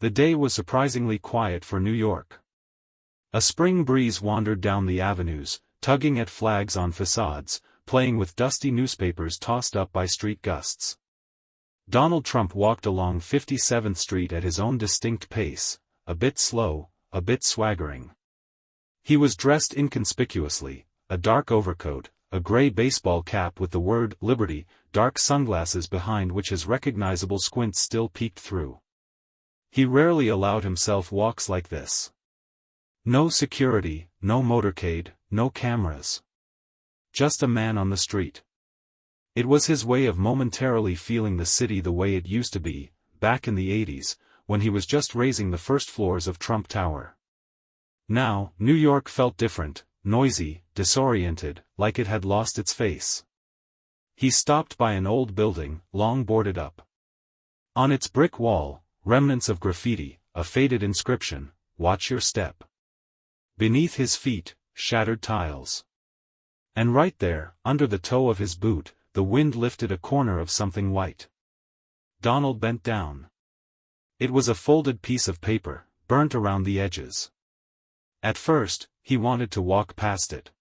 The day was surprisingly quiet for New York. A spring breeze wandered down the avenues, tugging at flags on facades, playing with dusty newspapers tossed up by street gusts. Donald Trump walked along 57th Street at his own distinct pace, a bit slow, a bit swaggering. He was dressed inconspicuously, a dark overcoat, a gray baseball cap with the word Liberty, dark sunglasses behind which his recognizable squint still peeked through. He rarely allowed himself walks like this. No security, no motorcade, no cameras. Just a man on the street. It was his way of momentarily feeling the city the way it used to be, back in the 80s, when he was just raising the first floors of Trump Tower. Now, New York felt different, noisy, disoriented, like it had lost its face. He stopped by an old building, long boarded up. On its brick wall, remnants of graffiti, a faded inscription, "Watch your step." Beneath his feet, shattered tiles. And right there, under the toe of his boot, the wind lifted a corner of something white. Donald bent down. It was a folded piece of paper, burnt around the edges. At first, he wanted to walk past it.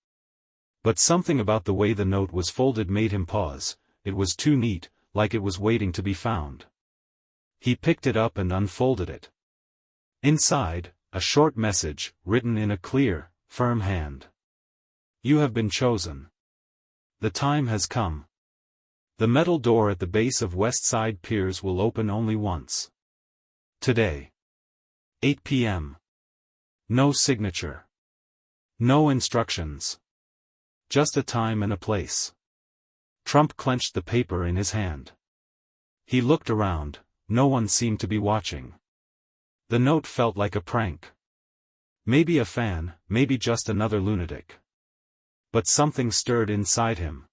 But something about the way the note was folded made him pause. It was too neat, like it was waiting to be found. He picked it up and unfolded it. Inside, a short message, written in a clear, firm hand. "You have been chosen. The time has come. The metal door at the base of West Side Piers will open only once. Today. 8 p.m. No signature. No instructions. Just a time and a place." Trump clenched the paper in his hand. He looked around. No one seemed to be watching. The note felt like a prank. Maybe a fan, maybe just another lunatic. But something stirred inside him.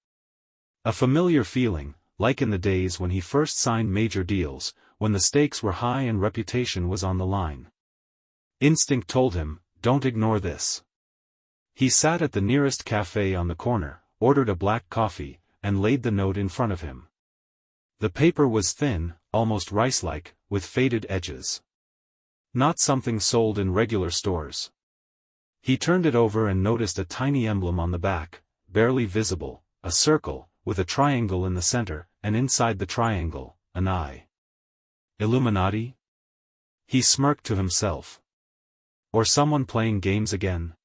A familiar feeling, like in the days when he first signed major deals, when the stakes were high and reputation was on the line. Instinct told him, don't ignore this. He sat at the nearest cafe on the corner, ordered a black coffee, and laid the note in front of him. The paper was thin, almost rice-like, with faded edges. Not something sold in regular stores. He turned it over and noticed a tiny emblem on the back, barely visible, a circle, with a triangle in the center, and inside the triangle, an eye. Illuminati? He smirked to himself. Or someone playing games again?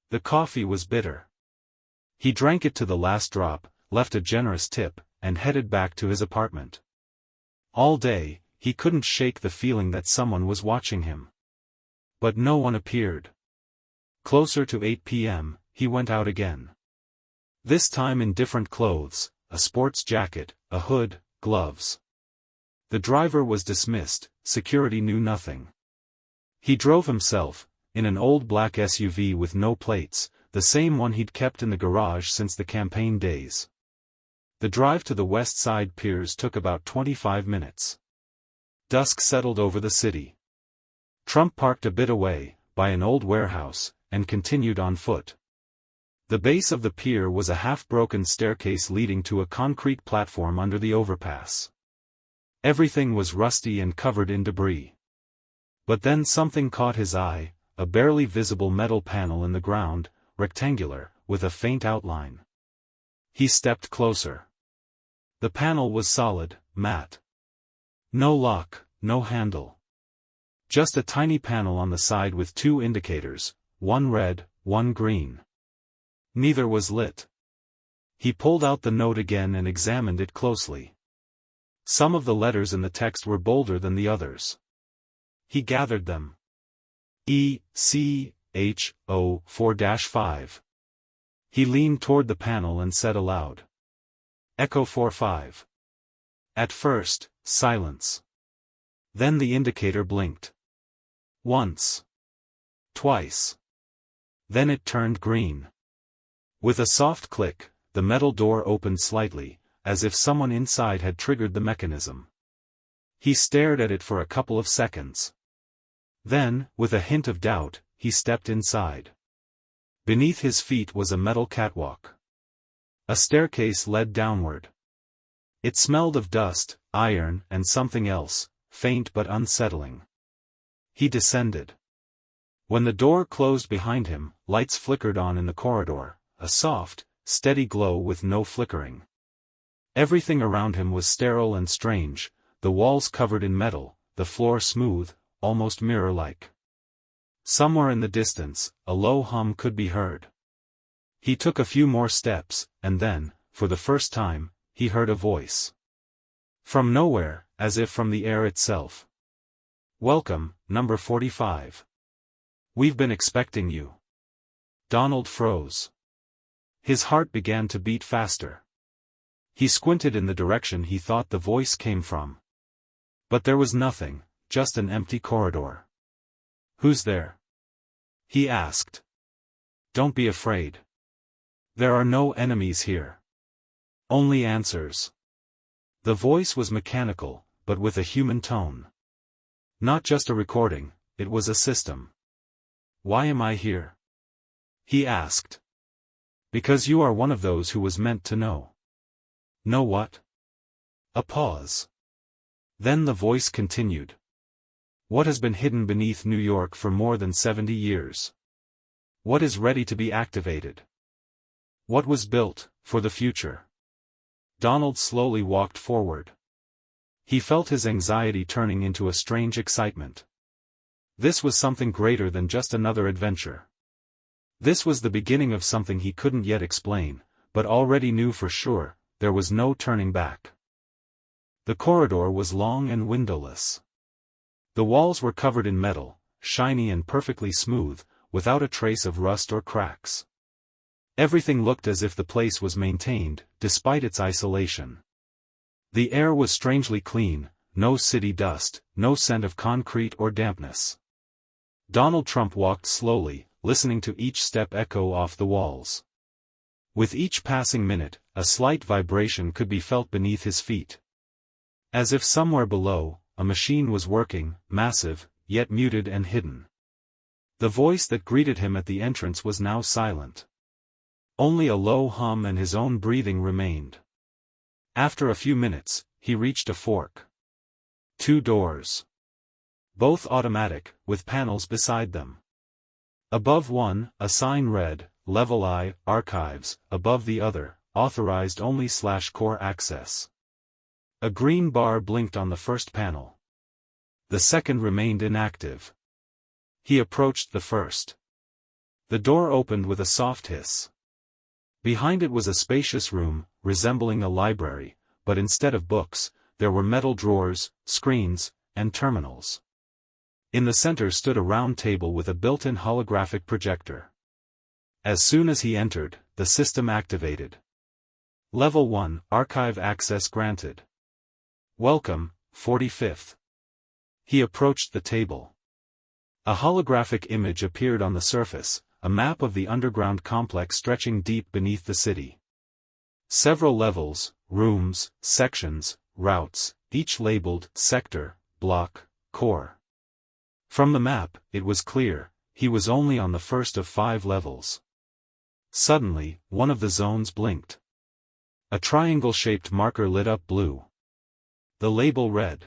The coffee was bitter. He drank it to the last drop, left a generous tip, and headed back to his apartment. All day, he couldn't shake the feeling that someone was watching him. But no one appeared. Closer to 8 p.m., he went out again. This time in different clothes, a sports jacket, a hood, gloves. The driver was dismissed, security knew nothing. He drove himself, in an old black SUV with no plates, the same one he'd kept in the garage since the campaign days. The drive to the West Side Piers took about 25 minutes. Dusk settled over the city. Trump parked a bit away, by an old warehouse, and continued on foot. The base of the pier was a half-broken staircase leading to a concrete platform under the overpass. Everything was rusty and covered in debris. But then something caught his eye, a barely visible metal panel in the ground, rectangular, with a faint outline. He stepped closer. The panel was solid, matte. No lock, no handle. Just a tiny panel on the side with two indicators, one red, one green. Neither was lit. He pulled out the note again and examined it closely. Some of the letters in the text were bolder than the others. He gathered them. E-C-H-O 4-5. He leaned toward the panel and said aloud. Echo 4-5. At first, silence. Then the indicator blinked. Once. Twice. Then it turned green. With a soft click, the metal door opened slightly, as if someone inside had triggered the mechanism. He stared at it for a couple of seconds. Then, with a hint of doubt, he stepped inside. Beneath his feet was a metal catwalk. A staircase led downward. It smelled of dust, iron, and something else, faint but unsettling. He descended. When the door closed behind him, lights flickered on in the corridor, a soft, steady glow with no flickering. Everything around him was sterile and strange, the walls covered in metal, the floor smooth, almost mirror-like. Somewhere in the distance, a low hum could be heard. He took a few more steps, and then, for the first time, he heard a voice. From nowhere, as if from the air itself. "Welcome, number 45. We've been expecting you." Donald froze. His heart began to beat faster. He squinted in the direction he thought the voice came from. But there was nothing, just an empty corridor. "Who's there?" he asked. "Don't be afraid. There are no enemies here. Only answers." The voice was mechanical, but with a human tone. Not just a recording, it was a system. "Why am I here?" he asked. "Because you are one of those who was meant to know." "Know what?" A pause. Then the voice continued. "What has been hidden beneath New York for more than 70 years? What is ready to be activated? What was built, for the future?" Donald slowly walked forward. He felt his anxiety turning into a strange excitement. This was something greater than just another adventure. This was the beginning of something he couldn't yet explain, but already knew for sure, there was no turning back. The corridor was long and windowless. The walls were covered in metal, shiny and perfectly smooth, without a trace of rust or cracks. Everything looked as if the place was maintained, despite its isolation. The air was strangely clean, no city dust, no scent of concrete or dampness. Donald Trump walked slowly, listening to each step echo off the walls. With each passing minute, a slight vibration could be felt beneath his feet. As if somewhere below, a machine was working, massive, yet muted and hidden. The voice that greeted him at the entrance was now silent. Only a low hum and his own breathing remained. After a few minutes, he reached a fork. 2 doors. Both automatic, with panels beside them. Above one, a sign read, Level I, Archives, above the other, Authorized Only/Core Access. A green bar blinked on the first panel. The second remained inactive. He approached the first. The door opened with a soft hiss. Behind it was a spacious room, resembling a library, but instead of books, there were metal drawers, screens, and terminals. In the center stood a round table with a built-in holographic projector. As soon as he entered, the system activated. Level 1, Archive Access Granted. Welcome, 45th. He approached the table. A holographic image appeared on the surface, a map of the underground complex stretching deep beneath the city. Several levels, rooms, sections, routes, each labeled Sector, Block, Core. From the map, it was clear, he was only on the first of 5 levels. Suddenly, one of the zones blinked. A triangle-shaped marker lit up blue. The label read,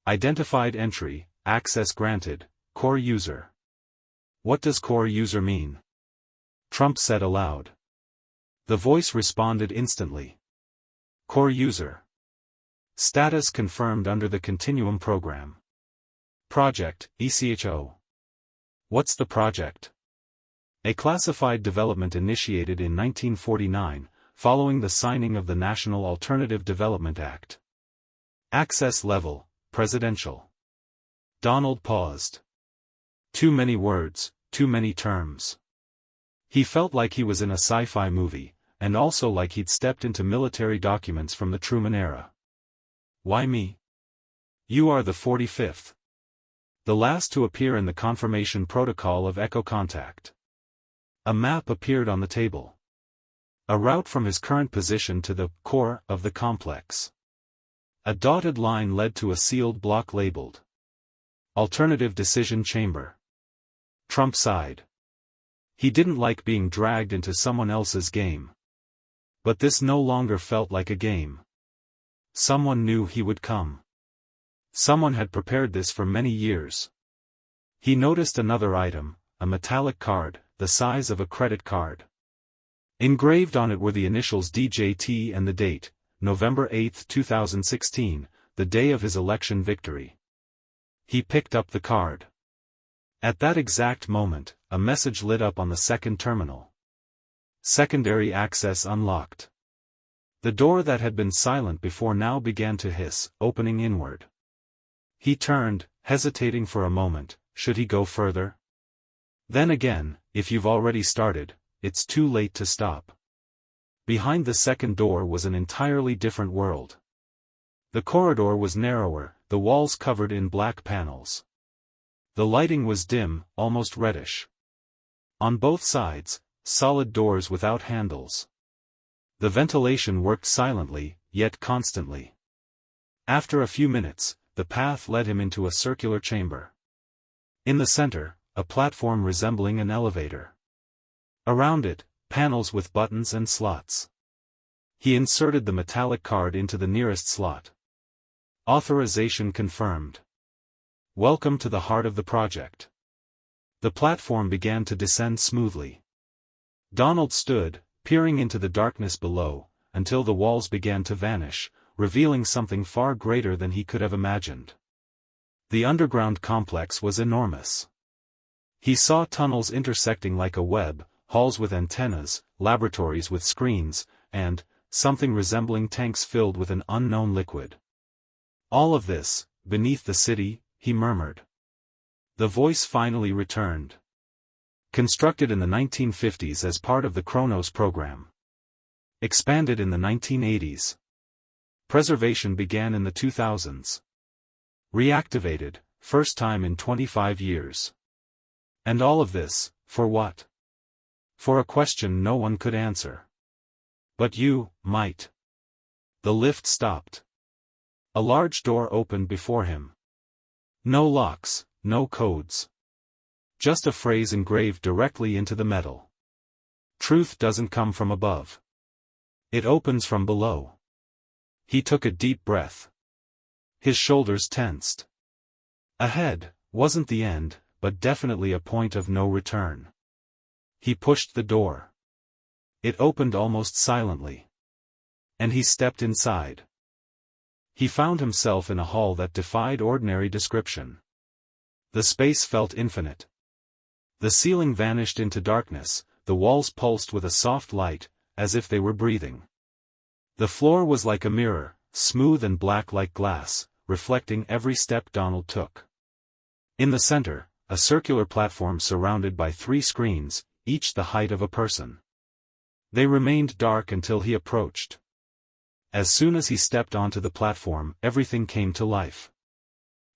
Identified Entry, Access Granted, Core User. What does core user mean? Trump said aloud. The voice responded instantly. Core user. Status confirmed under the Continuum program. Project, ECHO. What's the project? A classified development initiated in 1949, following the signing of the National Alternative Development Act. Access level, presidential. Donald paused. Too many words, too many terms. He felt like he was in a sci-fi movie, and also like he'd stepped into military documents from the Truman era. Why me? You are the 45th. The last to appear in the confirmation protocol of Echo Contact. A map appeared on the table. A route from his current position to the core of the complex. A dotted line led to a sealed block labeled Alternative Decision Chamber. Trump sighed. He didn't like being dragged into someone else's game. But this no longer felt like a game. Someone knew he would come. Someone had prepared this for many years. He noticed another item, a metallic card, the size of a credit card. Engraved on it were the initials DJT and the date, November 8, 2016, the day of his election victory. He picked up the card. At that exact moment, a message lit up on the second terminal. Secondary access unlocked. The door that had been silent before now began to hiss, opening inward. He turned, hesitating for a moment. Should he go further? Then again, if you've already started, it's too late to stop. Behind the second door was an entirely different world. The corridor was narrower, the walls covered in black panels. The lighting was dim, almost reddish. On both sides, solid doors without handles. The ventilation worked silently, yet constantly. After a few minutes, the path led him into a circular chamber. In the center, a platform resembling an elevator. Around it, panels with buttons and slots. He inserted the metallic card into the nearest slot. Authorization confirmed. Welcome to the heart of the project. The platform began to descend smoothly. Donald stood, peering into the darkness below, until the walls began to vanish, revealing something far greater than he could have imagined. The underground complex was enormous. He saw tunnels intersecting like a web, halls with antennas, laboratories with screens, and something resembling tanks filled with an unknown liquid. All of this, beneath the city, he murmured. The voice finally returned. Constructed in the 1950s as part of the Kronos program. Expanded in the 1980s. Preservation began in the 2000s. Reactivated, first time in 25 years. And all of this, for what? For a question no one could answer. But you, might. The lift stopped. A large door opened before him. No locks, no codes. Just a phrase engraved directly into the metal. Truth doesn't come from above. It opens from below. He took a deep breath. His shoulders tensed. Ahead, wasn't the end, but definitely a point of no return. He pushed the door. It opened almost silently. And he stepped inside. He found himself in a hall that defied ordinary description. The space felt infinite. The ceiling vanished into darkness, the walls pulsed with a soft light, as if they were breathing. The floor was like a mirror, smooth and black like glass, reflecting every step Donald took. In the center, a circular platform surrounded by 3 screens, each the height of a person. They remained dark until he approached. As soon as he stepped onto the platform, everything came to life.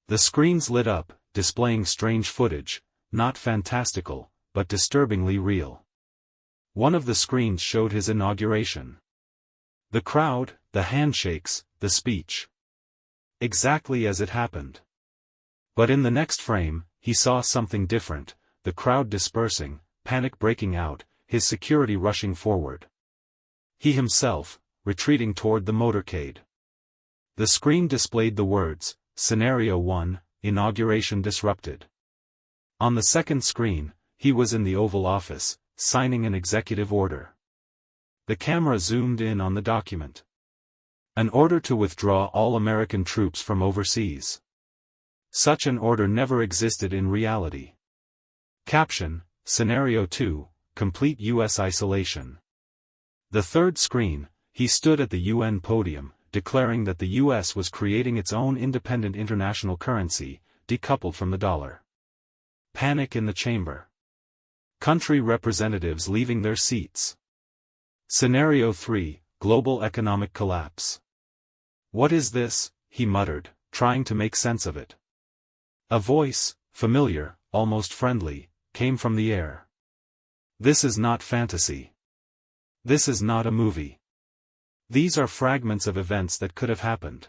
The screens lit up, displaying strange footage, not fantastical, but disturbingly real. One of the screens showed his inauguration. The crowd, the handshakes, the speech. Exactly as it happened. But in the next frame, he saw something different, the crowd dispersing, panic breaking out, his security rushing forward. He himself, retreating toward the motorcade. The screen displayed the words, Scenario 1, Inauguration Disrupted. On the second screen, he was in the Oval Office, signing an executive order. The camera zoomed in on the document. An order to withdraw all American troops from overseas. Such an order never existed in reality. Caption, Scenario 2, Complete U.S. Isolation. The third screen, he stood at the UN podium, declaring that the U.S. was creating its own independent international currency, decoupled from the dollar. Panic in the chamber. Country representatives leaving their seats. Scenario 3, Global Economic Collapse. What is this? He muttered, trying to make sense of it. A voice, familiar, almost friendly, came from the air. This is not fantasy. This is not a movie. These are fragments of events that could have happened.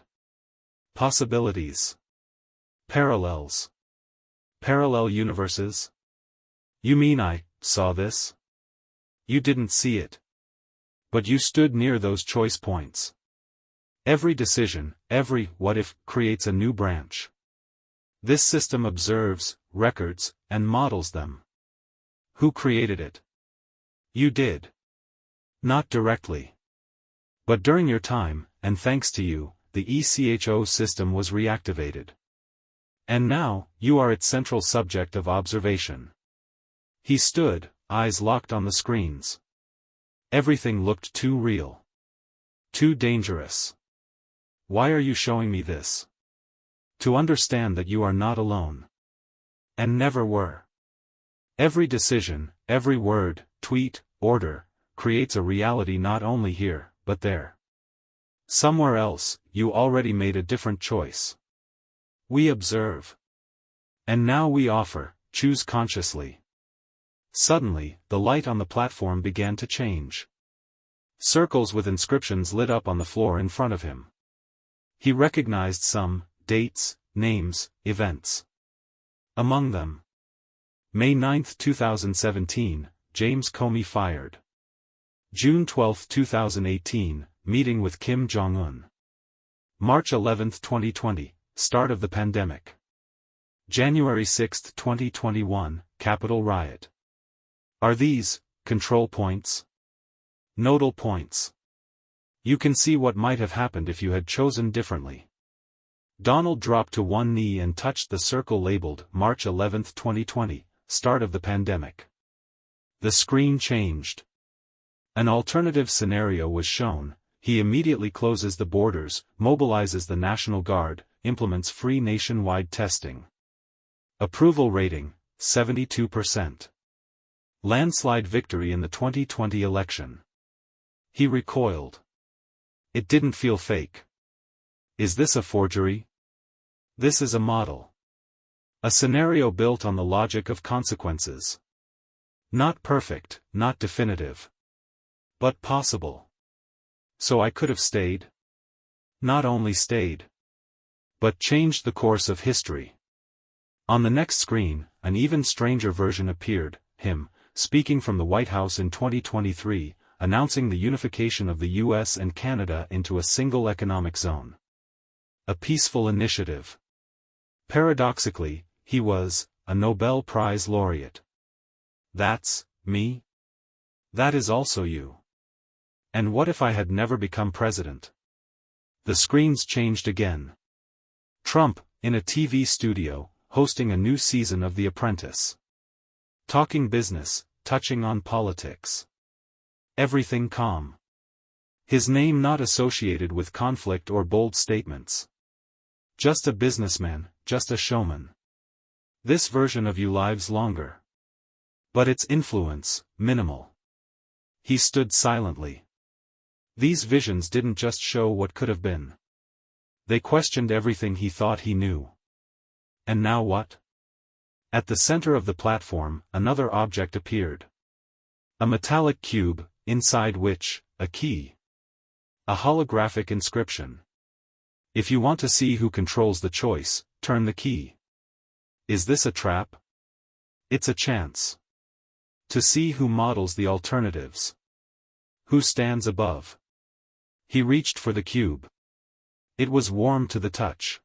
Possibilities. Parallels. Parallel universes? You mean I saw this? You didn't see it. But you stood near those choice points. Every decision, every what if, creates a new branch. This system observes, records, and models them. Who created it? You did. Not directly. But during your time, and thanks to you, the ECHO system was reactivated. And now, you are its central subject of observation. He stood, eyes locked on the screens. Everything looked too real. Too dangerous. Why are you showing me this? To understand that you are not alone. And never were. Every decision, every word, tweet, order, creates a reality not only here, but there. Somewhere else, you already made a different choice. We observe. And now we offer, choose consciously. Suddenly, the light on the platform began to change. Circles with inscriptions lit up on the floor in front of him. He recognized some, dates, names, events. Among them. May 9, 2017, James Comey fired. June 12, 2018, meeting with Kim Jong-un. March 11, 2020, start of the pandemic. January 6, 2021, Capitol riot. Are these control points? Nodal points. You can see what might have happened if you had chosen differently. Donald dropped to one knee and touched the circle labeled March 11, 2020, start of the pandemic. The screen changed. An alternative scenario was shown. He immediately closes the borders, mobilizes the National Guard, implements free nationwide testing. Approval rating, 72%. Landslide victory in the 2020 election. He recoiled. It didn't feel fake. Is this a forgery? This is a model. A scenario built on the logic of consequences. Not perfect, not definitive. But possible. So I could have stayed. Not only stayed. But changed the course of history. On the next screen, an even stranger version appeared, him, speaking from the White House in 2023, announcing the unification of the US and Canada into a single economic zone. A peaceful initiative. Paradoxically, he was a Nobel Prize laureate. That's me? That is also you. And what if I had never become president? The screens changed again. Trump, in a TV studio, hosting a new season of The Apprentice. Talking business, touching on politics. Everything calm. His name not associated with conflict or bold statements. Just a businessman, just a showman. This version of you lives longer. But its influence, minimal. He stood silently. These visions didn't just show what could have been. They questioned everything he thought he knew. And now what? At the center of the platform, another object appeared. A metallic cube, inside which, a key. A holographic inscription. If you want to see who controls the choice, turn the key. Is this a trap? It's a chance. To see who models the alternatives. Who stands above. He reached for the cube. It was warm to the touch.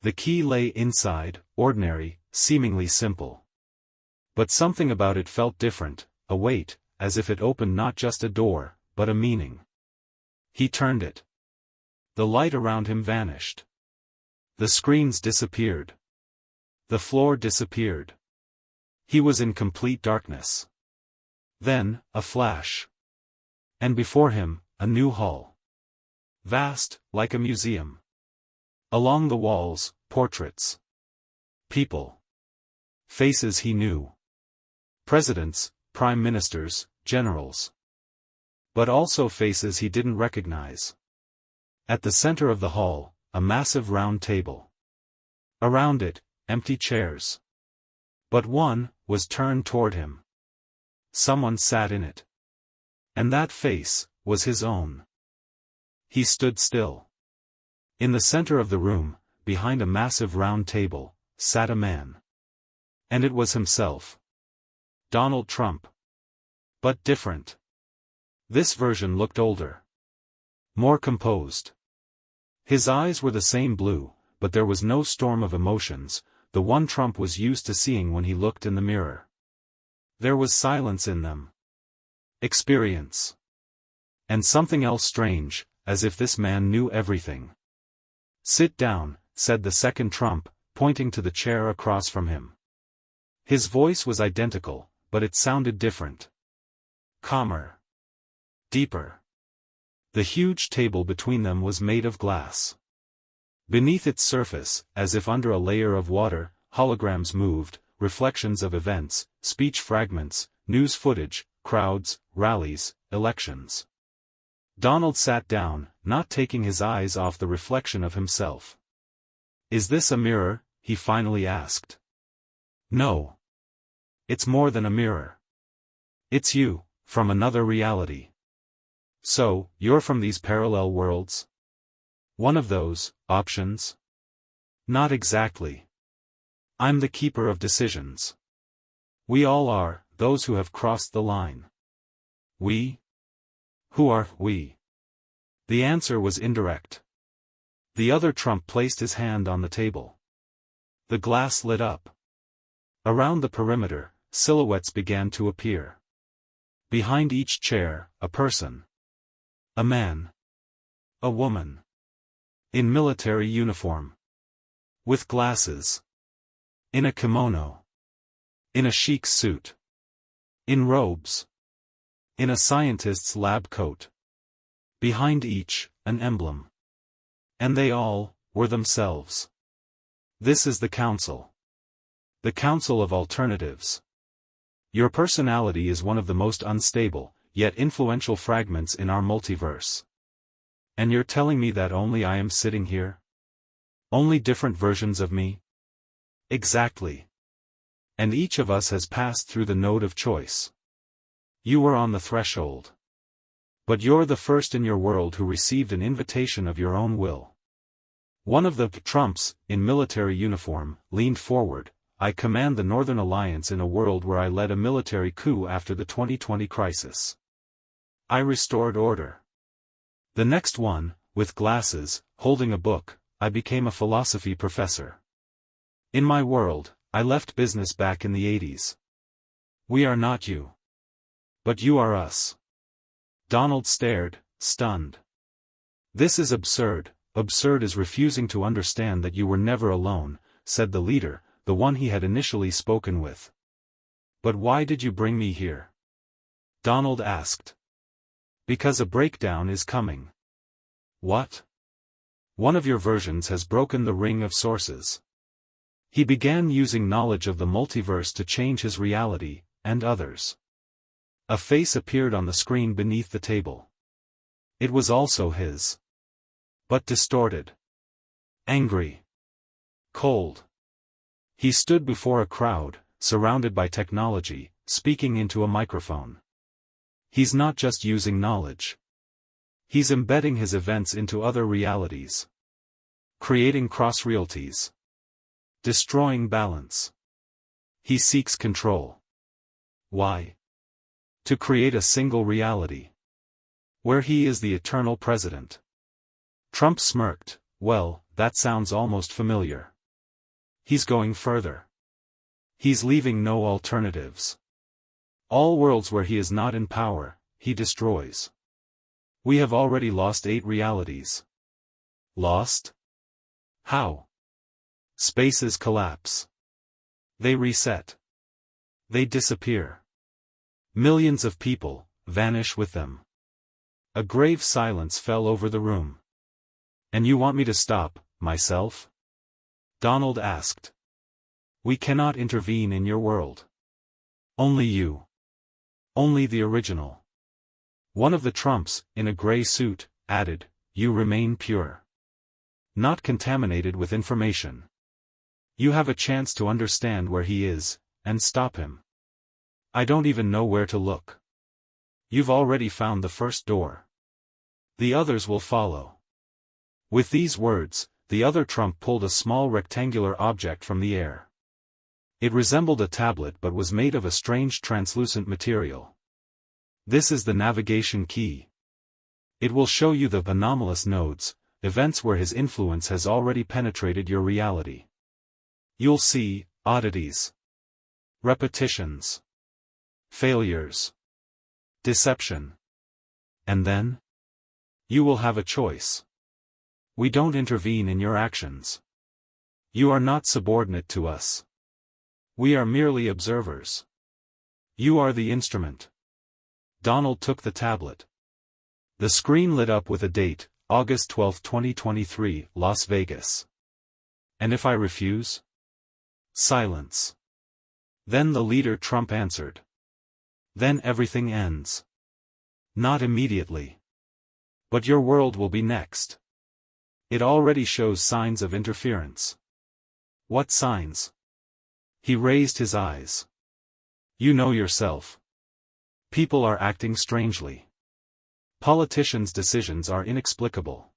The key lay inside, ordinary, seemingly simple. But something about it felt different, a weight, as if it opened not just a door, but a meaning. He turned it. The light around him vanished. The screens disappeared. The floor disappeared. He was in complete darkness. Then, a flash. And before him, a new hall. Vast, like a museum. Along the walls, portraits. People. Faces he knew. Presidents, prime ministers, generals. But also faces he didn't recognize. At the center of the hall, a massive round table. Around it, empty chairs. But one was turned toward him. Someone sat in it. And that face was his own. He stood still. In the center of the room, behind a massive round table, sat a man. And it was himself. Donald Trump. But different. This version looked older. More composed. His eyes were the same blue, but there was no storm of emotions, the one Trump was used to seeing when he looked in the mirror. There was silence in them. Experience. And something else strange, as if this man knew everything. "Sit down," said the second Trump, pointing to the chair across from him. His voice was identical, but it sounded different. Calmer. Deeper. The huge table between them was made of glass. Beneath its surface, as if under a layer of water, holograms moved, reflections of events, speech fragments, news footage, crowds, rallies, elections. Donald sat down, not taking his eyes off the reflection of himself. "Is this a mirror?" he finally asked. "No. It's more than a mirror. It's you, from another reality." "So, you're from these parallel worlds? One of those options?" "Not exactly. I'm the keeper of decisions. We all are, those who have crossed the line." "We? Who are we?" The answer was indirect. The other Trump placed his hand on the table. The glass lit up. Around the perimeter, silhouettes began to appear. Behind each chair, a person. A man. A woman. In military uniform. With glasses. In a kimono. In a chic suit. In robes. In a scientist's lab coat. Behind each, an emblem. And they all were themselves. This is the Council. The Council of Alternatives. Your personality is one of the most unstable, yet influential fragments in our multiverse. And you're telling me that only I am sitting here? Only different versions of me? Exactly. And each of us has passed through the node of choice. You were on the threshold. But you're the first in your world who received an invitation of your own will. One of the Trumps, in military uniform, leaned forward. "I command the Northern Alliance in a world where I led a military coup after the 2020 crisis. I restored order." The next one, with glasses, holding a book, "I became a philosophy professor. In my world, I left business back in the 80s. We are not you. But you are us." Donald stared, stunned. "This is absurd. Absurd as refusing to understand that you were never alone," said the leader, the one he had initially spoken with. "But why did you bring me here?" Donald asked. "Because a breakdown is coming." "What?" "One of your versions has broken the ring of sources. He began using knowledge of the multiverse to change his reality, and others." A face appeared on the screen beneath the table. It was also his. But distorted. Angry. Cold. He stood before a crowd, surrounded by technology, speaking into a microphone. He's not just using knowledge. He's embedding his events into other realities. Creating cross-realities. Destroying balance. He seeks control. Why? To create a single reality. Where he is the eternal president. Trump smirked. "Well, that sounds almost familiar." He's going further. He's leaving no alternatives. All worlds where he is not in power, he destroys. We have already lost 8 realities. Lost? How? Spaces collapse. They reset. They disappear. Millions of people vanish with them. A grave silence fell over the room. "And you want me to stop myself?" Donald asked. "We cannot intervene in your world. Only you. Only the original." One of the Trumps, in a gray suit, added, "You remain pure. Not contaminated with information. You have a chance to understand where he is, and stop him. I don't even know where to look. You've already found the first door. The others will follow." With these words, the other Trump pulled a small rectangular object from the air. It resembled a tablet but was made of a strange translucent material. "This is the navigation key. It will show you the anomalous nodes, events where his influence has already penetrated your reality. You'll see oddities, repetitions, failures, deception. And then? You will have a choice. We don't intervene in your actions. You are not subordinate to us. We are merely observers. You are the instrument. Donald took the tablet. The screen lit up with a date, August 12, 2023, Las Vegas. And if I refuse? Silence. Then the leader Trump answered. Then everything ends. Not immediately. But your world will be next. It already shows signs of interference. What signs? He raised his eyes. You know yourself. People are acting strangely. Politicians' decisions are inexplicable.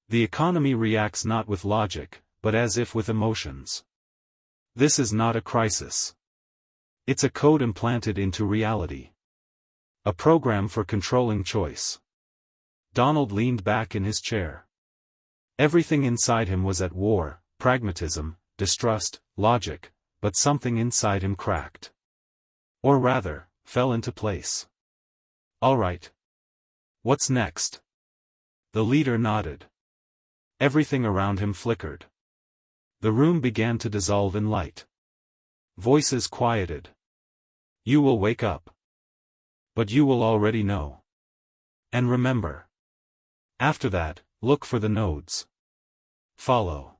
The economy reacts not with logic, but as if with emotions. This is not a crisis. It's a code implanted into reality. A program for controlling choice. Donald leaned back in his chair. Everything inside him was at war, pragmatism, distrust, logic, but something inside him cracked. Or rather, fell into place. All right. What's next? The leader nodded. Everything around him flickered. The room began to dissolve in light. Voices quieted. You will wake up. But you will already know. And remember. After that, look for the nodes. Follow.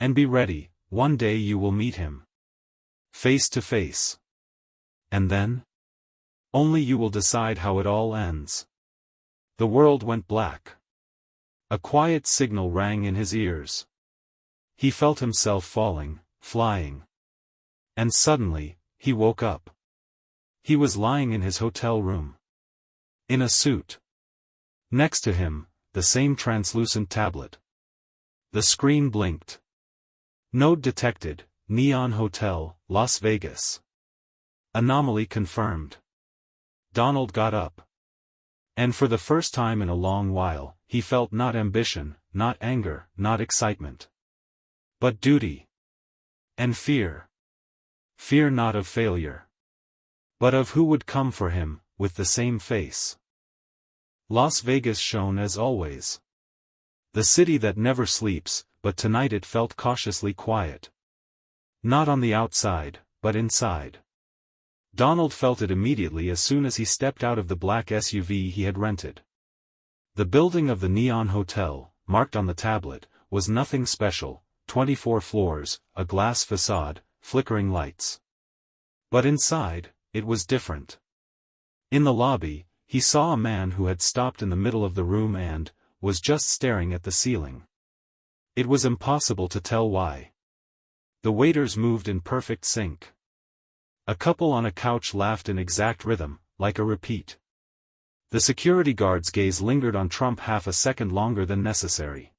And be ready, one day you will meet him. Face to face. And then? Only you will decide how it all ends. The world went black. A quiet signal rang in his ears. He felt himself falling, flying. And suddenly, he woke up. He was lying in his hotel room. In a suit. Next to him, the same translucent tablet. The screen blinked. Node detected, Neon Hotel, Las Vegas. Anomaly confirmed. Donald got up. And for the first time in a long while, he felt not ambition, not anger, not excitement. But duty. And fear. Fear not of failure. But of who would come for him, with the same face. Las Vegas shone as always. The city that never sleeps, but tonight it felt cautiously quiet. Not on the outside, but inside. Donald felt it immediately as soon as he stepped out of the black SUV he had rented. The building of the Neon Hotel, marked on the tablet, was nothing special, 24 floors, a glass facade, flickering lights. But inside, it was different. In the lobby, he saw a man who had stopped in the middle of the room and was just staring at the ceiling. It was impossible to tell why. The waiters moved in perfect sync. A couple on a couch laughed in exact rhythm, like a repeat. The security guard's gaze lingered on Trump half a second longer than necessary.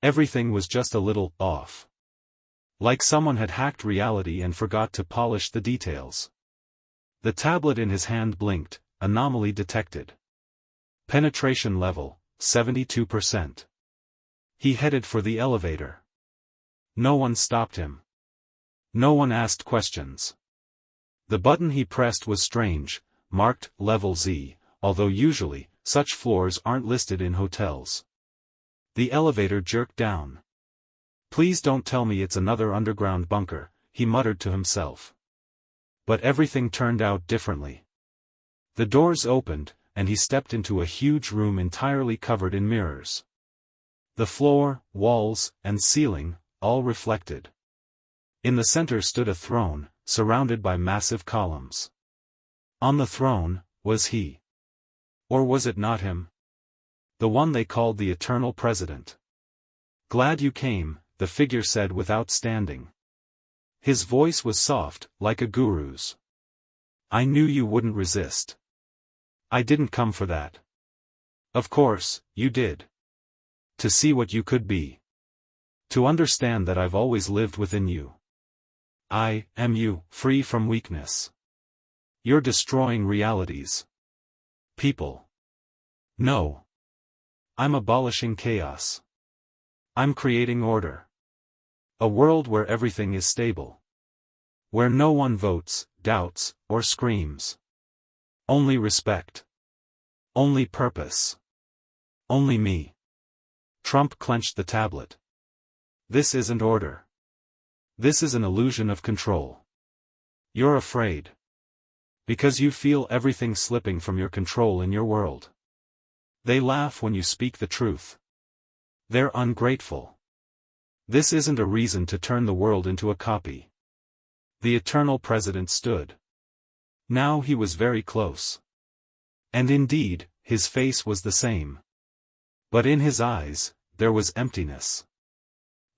Everything was just a little off. Like someone had hacked reality and forgot to polish the details. The tablet in his hand blinked, anomaly detected. Penetration level, 72%. He headed for the elevator. No one stopped him. No one asked questions. The button he pressed was strange, marked Level Z, although usually, such floors aren't listed in hotels. The elevator jerked down. Please don't tell me it's another underground bunker, he muttered to himself. But everything turned out differently. The doors opened, and he stepped into a huge room entirely covered in mirrors. The floor, walls, and ceiling, all reflected. In the center stood a throne, surrounded by massive columns. On the throne, was he? Or was it not him? The one they called the Eternal President. Glad you came, the figure said without standing. His voice was soft, like a guru's. I knew you wouldn't resist. I didn't come for that. Of course, you did. To see what you could be. To understand that I've always lived within you. I am you, free from weakness. You're destroying realities. People. No. I'm abolishing chaos. I'm creating order. A world where everything is stable. Where no one votes, doubts, or screams. Only respect. Only purpose. Only me. Trump clenched the tablet. This isn't order. This is an illusion of control. You're afraid. Because you feel everything slipping from your control in your world. They laugh when you speak the truth. They're ungrateful. This isn't a reason to turn the world into a copy. The eternal president stood. Now he was very close. And indeed, his face was the same. But in his eyes, there was emptiness.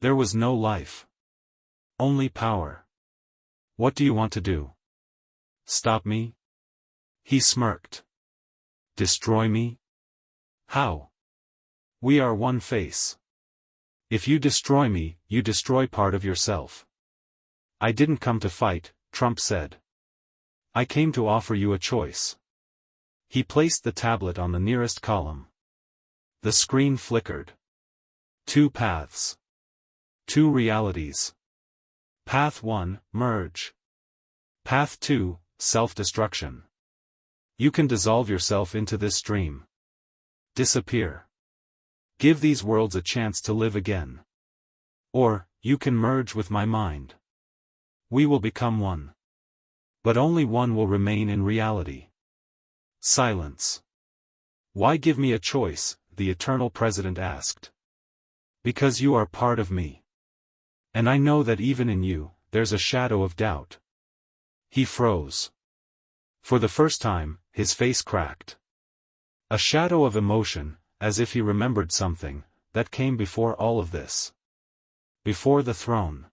There was no life. Only power. What do you want to do? Stop me? He smirked. Destroy me? How? We are one face. If you destroy me, you destroy part of yourself. I didn't come to fight, Trump said. I came to offer you a choice. He placed the tablet on the nearest column. The screen flickered. 2 paths. 2 realities. Path 1, merge. Path 2, self-destruction. You can dissolve yourself into this stream. Disappear. Give these worlds a chance to live again. Or, you can merge with my mind. We will become one. But only one will remain in reality. Silence. Why give me a choice? The eternal president asked. Because you are part of me. And I know that even in you, there's a shadow of doubt. He froze. For the first time, his face cracked. A shadow of emotion, as if he remembered something, that came before all of this. Before the throne.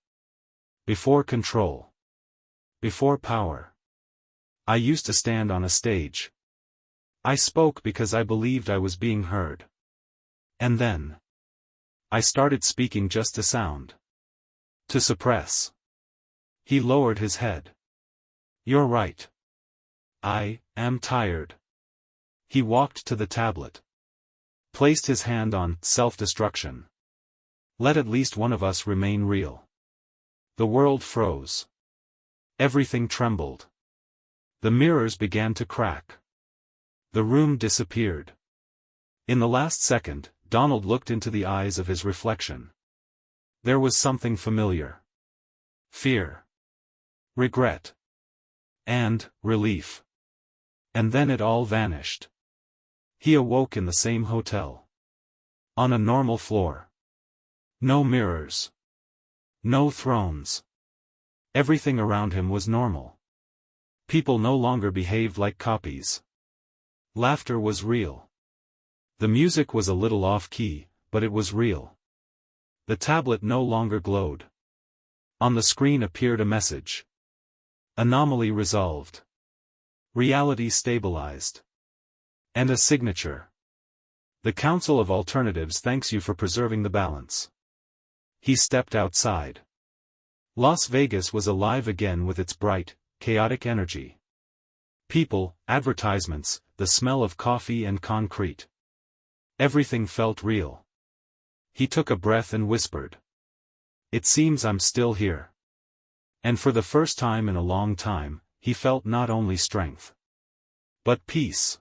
Before control. Before power. I used to stand on a stage. I spoke because I believed I was being heard. And then. I started speaking just to sound. To suppress. He lowered his head. You're right. I am tired. He walked to the tablet. Placed his hand on self-destruction. Let at least one of us remain real. The world froze. Everything trembled. The mirrors began to crack. The room disappeared. In the last second, Donald looked into the eyes of his reflection. There was something familiar. Fear. Regret. And relief. And then it all vanished. He awoke in the same hotel. On a normal floor. No mirrors. No thrones. Everything around him was normal. People no longer behaved like copies. Laughter was real. The music was a little off-key, but it was real. The tablet no longer glowed. On the screen appeared a message. Anomaly resolved. Reality stabilized. And a signature. The Council of Alternatives thanks you for preserving the balance. He stepped outside. Las Vegas was alive again with its bright, chaotic energy. People, advertisements, the smell of coffee and concrete. Everything felt real. He took a breath and whispered. It seems I'm still here. And for the first time in a long time, he felt not only strength, but peace.